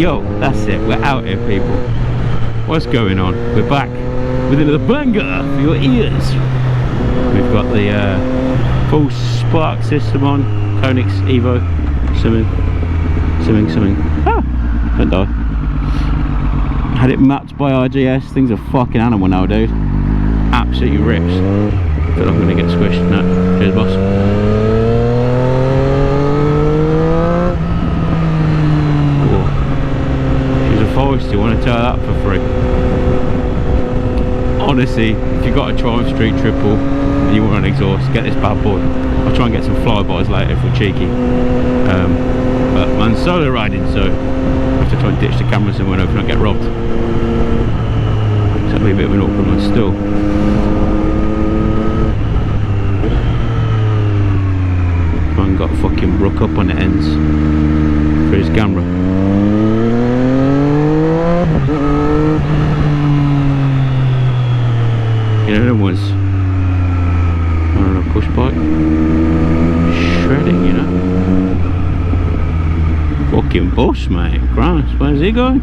Yo, that's it, we're out here, people. What's going on? We're back with another banger for your ears. We've got the full spark system on, Konix Evo, something. Ah, don't die. Had it mapped by RGS. Things are fucking animal now, dude. Absolutely rips. Feel like I'm gonna get squished. No, cheers, boss. You want to tell that for free. Honestly, if you've got a Triumph Street Triple and you want an exhaust, get this bad boy. I'll try and get some flybys later if we're cheeky. But I'm solo riding, so I have to try and ditch the camera somewhere and not get robbed. So that'll be a bit of an awkward one still. Try and got fucking rook up on the ends for his camera. You know, them ones on a push bike, shredding, you know. Fucking boss, mate. Christ, where's he going?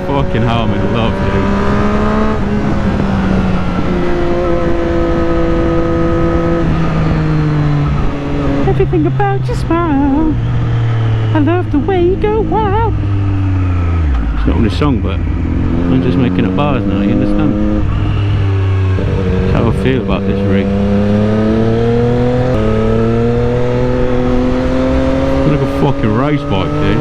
Fucking hell, I'm in love, dude. Everything about your smile, I love the way you go wild. It's not on the song, but I'm just making up bars now, you understand? That's how I feel about this rig. It's like a fucking race bike, dude.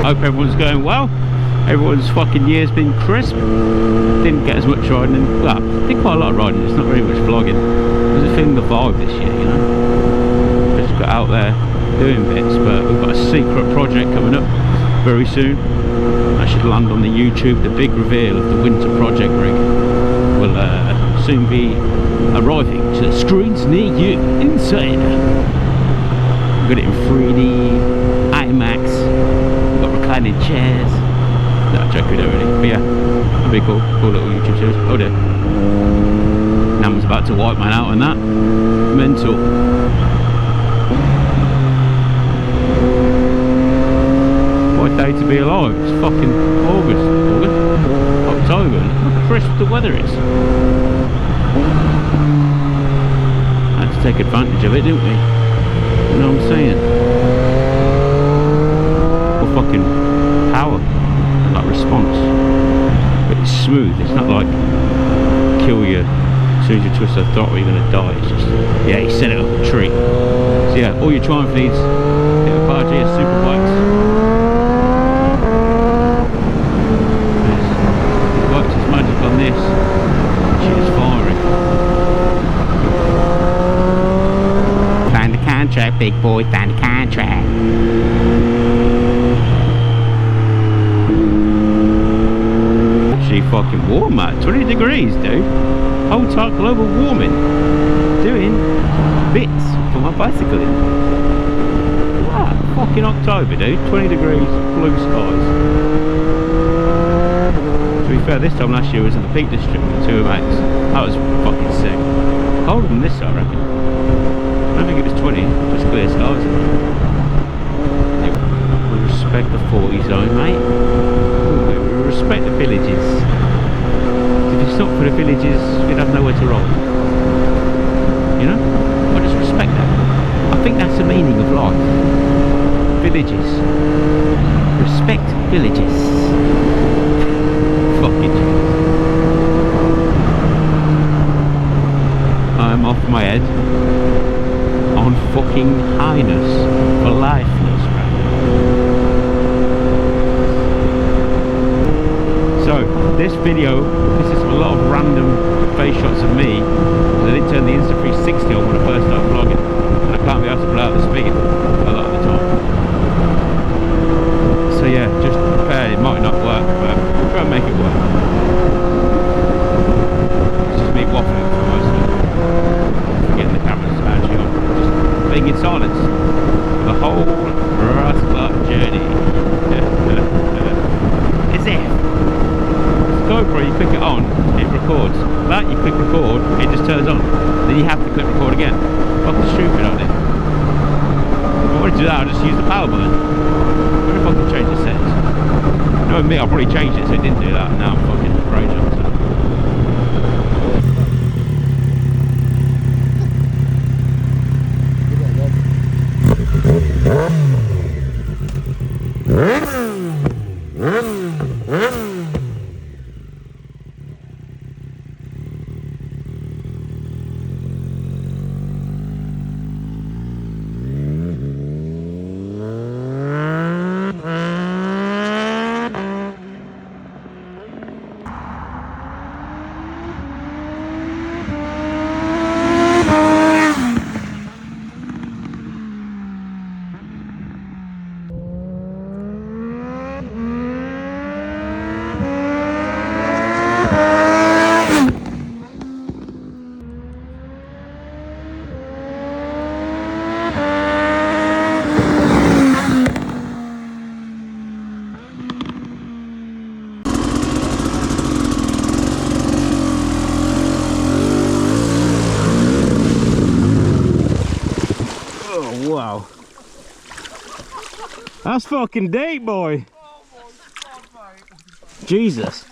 Hope everyone's going well. Everyone's fucking year's been crisp. Didn't get as much riding, well, did quite a lot of riding, it's not very much vlogging. I was feeling the vibe this year, you know. Just got out there doing bits, but we've got a secret project coming up very soon. I should land on the YouTube. The big reveal of the winter project rig will soon be arriving to screens near you inside. I've got it in 3D, IMAX. Reclining chairs. No, I'm joking, don't really. But yeah, that'd be cool. Cool little YouTube series. Oh dear. Nam's about to wipe man out on that. Mental. What a day to be alive. It's fucking August. October. Look how crisp the weather is. I had to take advantage of it, didn't we? You know what I'm saying? Fucking power, like response, but it's smooth. It's not like kill you as soon as you twist the throttle you're gonna die. It's just, yeah, you set it up a treat. So yeah, all your Triumph needs, get a RGS superbikes. Works its magic on this. Shit is firing. Find the contract, big boy. Find the contract. Fucking warm, mate. 20 degrees, dude. Whole time global warming. Doing bits for my bicycling. Ah, fucking October, dude. 20 degrees, blue skies. To be fair, this time last year was in the Peak District with 2 mates. That was fucking sick. Colder than this, I reckon. I don't think it was 20, just clear skies. We respect the 40 zone, mate. We respect the villages. If it's not for the villages, we'd have nowhere to roll. You know? I just respect that. I think that's the meaning of life. villages. Respect villages. Fucking Jesus. I'm off my head on fucking highness for lifeless, man. So this video consists of a lot of random face shots of me. I didn't turn the Insta360 on when I first started vlogging, and I can't be able to blow out the speed a lot of the time. So yeah, just prepare. It might not work, but we'll try and make it work. It's just me waffling for most of it. Getting the cameras actually on, just being in silence for the whole Rustler journey. As if GoPro, you click it on, it records. That you click record, it just turns on. Then you have to click record again. Fucking stupid, aren't it? If I want to do that, I'll just use the power button. I wonder if I can change the settings. Knowing me, I'll probably change it so it didn't do that. Now I'm fucking rage on it. Wow. That's fucking deep, boy. Oh my God, mate. Jesus.